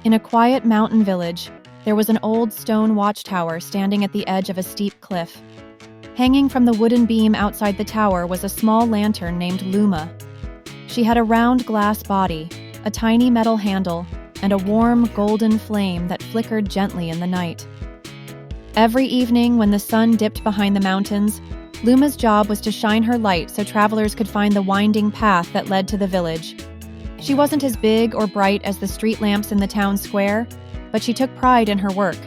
In a quiet mountain village, there was an old stone watchtower standing at the edge of a steep cliff. Hanging from the wooden beam outside the tower was a small lantern named Luma. She had a round glass body, a tiny metal handle, and a warm golden flame that flickered gently in the night. Every evening when the sun dipped behind the mountains, Luma's job was to shine her light so travelers could find the winding path that led to the village. She wasn't as big or bright as the street lamps in the town square, but she took pride in her work.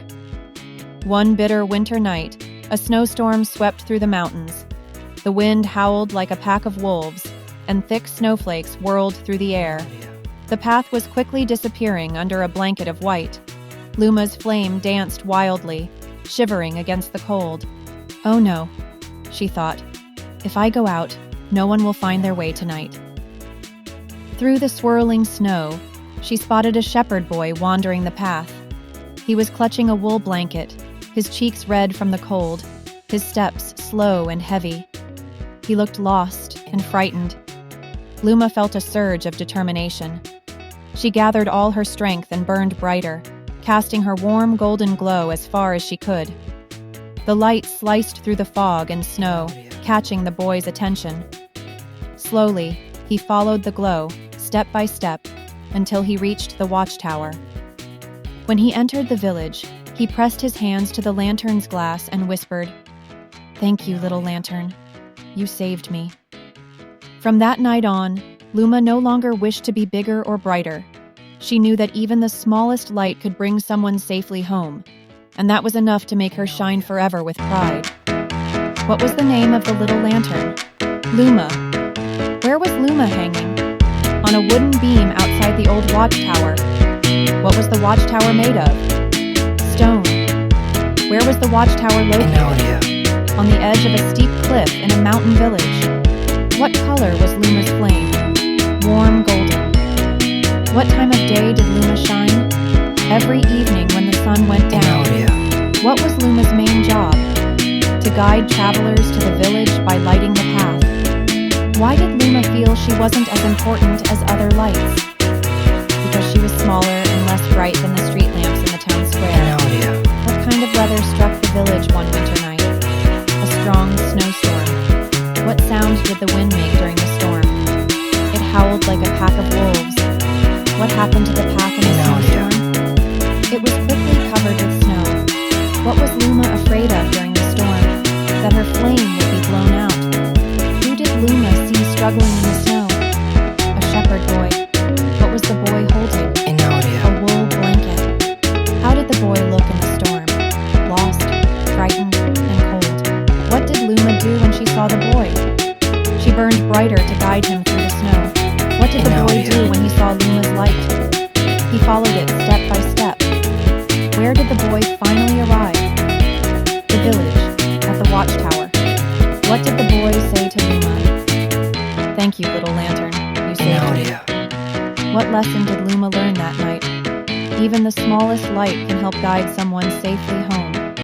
One bitter winter night, a snowstorm swept through the mountains. The wind howled like a pack of wolves, and thick snowflakes whirled through the air. The path was quickly disappearing under a blanket of white. Luma's flame danced wildly, shivering against the cold. "Oh no," she thought. "If I go out, no one will find their way tonight." Through the swirling snow, she spotted a shepherd boy wandering the path. He was clutching a wool blanket, his cheeks red from the cold, his steps slow and heavy. He looked lost and frightened. Luma felt a surge of determination. She gathered all her strength and burned brighter, casting her warm golden glow as far as she could. The light sliced through the fog and snow, catching the boy's attention. Slowly, he followed the glow, step by step, until he reached the watchtower. When he entered the village, he pressed his hands to the lantern's glass and whispered, "Thank you, little lantern. You saved me." From that night on, Luma no longer wished to be bigger or brighter. She knew that even the smallest light could bring someone safely home, and that was enough to make her shine forever with pride. What was the name of the little lantern? Luma. Where was Luma hanging? On a wooden beam outside the old watchtower. What was the watchtower made of? Stone. Where was the watchtower located? On the edge of a steep cliff in a mountain village. What color was Luma's flame? Warm golden. What time of day did Luma shine? Every evening when the sun went down. What was Luma's main job? To guide travelers to the village by lighting the path. Why did Luma feel she wasn't as important as other lights? Because she was smaller and less bright than the street lamps in the town square. What kind of weather struck the village one winter night? A strong snowstorm. What sound did the wind make during the storm? It howled like a pack of wolves. What happened to the path in the snowstorm? It was quickly covered with snow. What was Luma afraid of during the storm? That her flame would be blown out. Who did Luma see struggling in the snow? A shepherd boy. What was the boy holding? A wool blanket. How did the boy look in the storm? Lost, frightened, and cold. What did Luma do when she saw the boy? She burned brighter to guide him through the snow. What did the boy do when he saw Luma's light? He followed it step by step. Where did the boy finally arrive? The village, at the watchtower. What did the boy say to Luma? "Thank you, little lantern. You saved me." What lesson did Luma learn that night? Even the smallest light can help guide someone safely home.